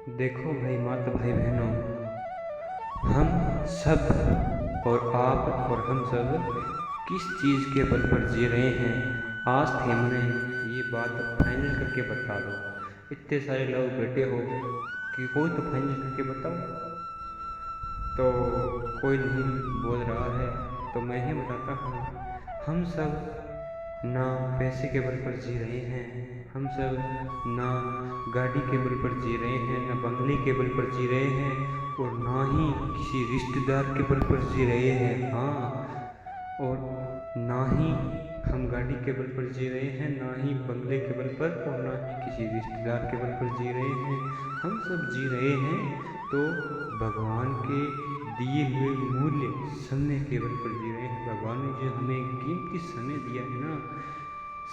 देखो भाई माता भाई बहनों, हम सब और आप और हम सब किस चीज़ के बल पर जी रहे हैं। आज थे मैंने ये बात फाइनल करके बता दो। इतने सारे लोग बैठे हो कि कोई तो फाइनल करके बताओ। तो कोई नहीं बोल रहा है तो मैं ही बताता हूँ। हम सब ना पैसे के बल पर जी रहे हैं, हम सब ना गाड़ी के बल पर जी रहे हैं, ना बंगले के बल पर जी रहे हैं, और ना ही किसी रिश्तेदार के बल पर जी रहे हैं। हाँ, और ना ही हम गाड़ी के बल पर जी रहे हैं, ना ही बंगले के बल पर, और ना ही किसी रिश्तेदार के बल पर जी रहे हैं। हम सब जी रहे हैं तो भगवान के दिए हुए मूल्य समय के बल पर जी रहे हैं। भगवान ने जो हमें कीमती समय दिया है ना,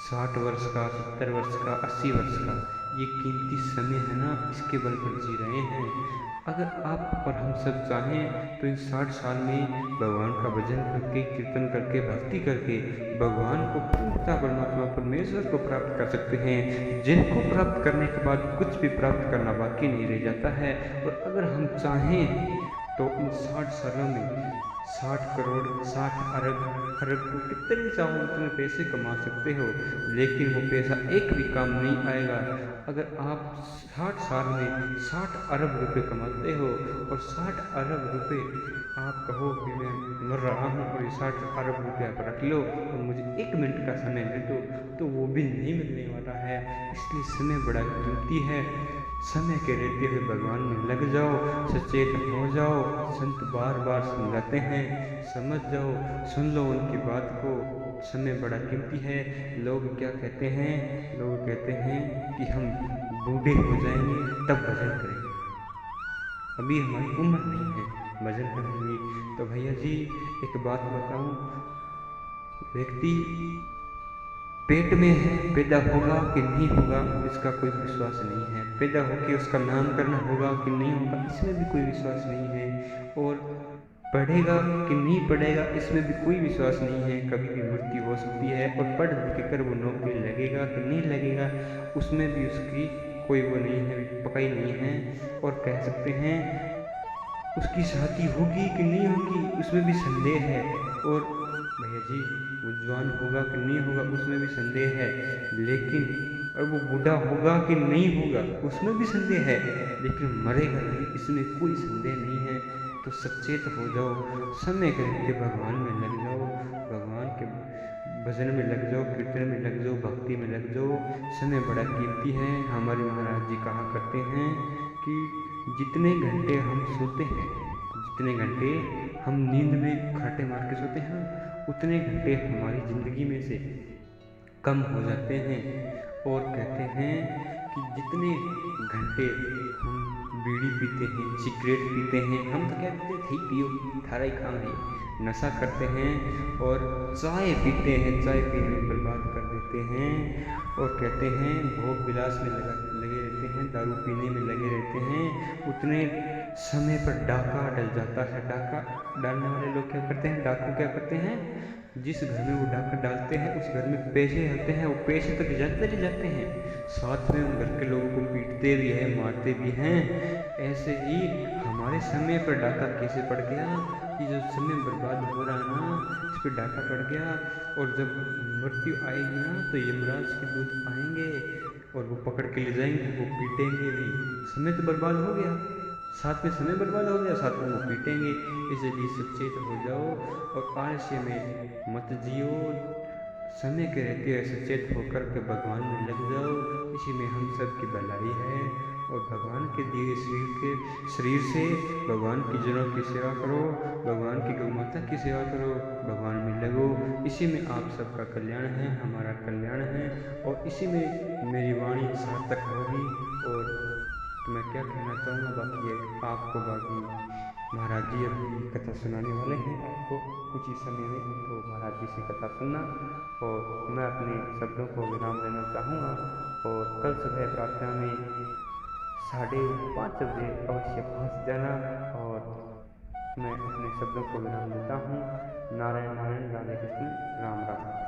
60 वर्ष का, 70 वर्ष का, 80 वर्ष का, ये कीमती समय है ना, इसके बल पर जी रहे हैं। अगर आप और हम सब चाहें तो इन 60 साल में भगवान का भजन करके, कीर्तन करके, भक्ति करके भगवान को पूर्णतः परमात्मा परमेश्वर को प्राप्त कर सकते हैं, जिनको प्राप्त करने के बाद कुछ भी प्राप्त करना बाकी नहीं रह जाता है। और अगर हम चाहें तो इन 60 सालों में 60 करोड़, 60 अरब को कितने चाहो उतने पैसे कमा सकते हो, लेकिन वो पैसा एक भी काम नहीं आएगा। अगर आप 60 साल में 60 अरब रुपए कमाते हो और 60 अरब रुपए आप कहो कि मैं मर रहा हूँ और ये 60 अरब रुपये आप रख लो और मुझे 1 मिनट का समय दे दो, तो वो भी नहीं मिलने वाला है। इसलिए समय बड़ा कीमती है। समय के रहते हुए भगवान में लग जाओ, सचेत हो जाओ। संत बार बार समझाते हैं, समझ जाओ, सुन लो उनकी बात को। समय बड़ा कीमती है। लोग क्या कहते हैं, लोग कहते हैं कि हम बूढ़े हो जाएंगे तब भजन करेंगे, अभी हमारी उम्र नहीं है भजन करने की। तो भैया जी एक बात बताऊं, व्यक्ति पेट में है, पैदा होगा कि नहीं होगा इसका कोई विश्वास नहीं है। पैदा होकर उसका नामकरण होगा कि नहीं होगा इसमें भी कोई विश्वास नहीं है। और पढ़ेगा कि नहीं पढ़ेगा इसमें भी कोई विश्वास नहीं है। कभी भी मृत्यु हो सकती है। और पढ़ लिख कर वो नौकरी लगेगा कि नहीं लगेगा उसमें भी उसकी कोई वो नहीं है, पक्का ही नहीं है। और कह सकते हैं उसकी शादी होगी कि नहीं होगी उसमें भी संदेह है। और भैया जी वो जवान होगा कि नहीं होगा उसमें भी संदेह है। लेकिन और वो बूढ़ा होगा कि नहीं होगा उसमें भी संदेह है। लेकिन मरेगा नहीं इसमें कोई संदेह नहीं है। तो सचेत हो जाओ, समय करके भगवान में लग जाओ, भगवान के भजन में लग जाओ, कीर्तन में लग जाओ, भक्ति में लग जाओ। समय बड़ा कीमती है। हमारे महाराज जी कहा करते हैं कि जितने घंटे हम सोते हैं, जितने घंटे हम नींद में खराटे मार के सोते हैं, उतने घंटे हमारी ज़िंदगी में से कम हो जाते हैं। और कहते हैं कि जितने घंटे हम बीड़ी पीते हैं, सिगरेट पीते हैं, हम तो क्या पीते हैं, थी पियो थारा ही काम है, नशा करते हैं और चाय पीते हैं, चाय पीने में बर्बाद कर देते हैं। और कहते हैं भोग विलास में लगे रहते हैं, दारू पीने में लगे रहते हैं। उतने समय पर डाका डल जाता है। डाका डालने वाले लोग क्या करते हैं, डाकू क्या करते हैं, जिस घर में वो डाका डालते हैं उस घर में पैसे होते हैं, वो पैसे तक जाते हैं, साथ में उन घर के लोगों को पीटते भी हैं, मारते भी हैं। ऐसे ही हमारे समय पर डाका कैसे पड़ गया कि जो समय बर्बाद हो रहा है ना इस पर डाका पड़ गया। और जब मृत्यु आएगी ना तो यमराज के दूत आएंगे और वो पकड़ के ले जाएंगे, वो पीटेंगे भी। समय तो बर्बाद हो गया, साथ में समय बर्बाद हो गया, साथ में वो पीटेंगे। इसलिए सचेत हो जाओ और आलस्य में मत जियो। समय के रहते हुए सचेत होकर के भगवान में लग जाओ। इसी में हम सब की भलाई है। और भगवान के दिए शरीर से भगवान की जनों की सेवा करो, भगवान की गौ माता की सेवा करो, भगवान में लगो। इसी में आप सबका कल्याण है, हमारा कल्याण है। और इसी में मेरी वाणी सार्थक होगी। और तो मैं क्या कहना चाहूँगा, बाकी है आपको। बाकी महाराज जी अभी कथा सुनाने वाले हैं आपको कुछ ही समय में, तो महाराज जी से कथा सुनना। और मैं अपने शब्दों को विराम देना चाहूँगा। और कल सुबह प्रार्थना में 5:30 बजे अवश्य पहुँच जाना। और मैं अपने शब्दों को विराम देता हूँ। नारायण नारायण, राधे कृष्ण, राम राम।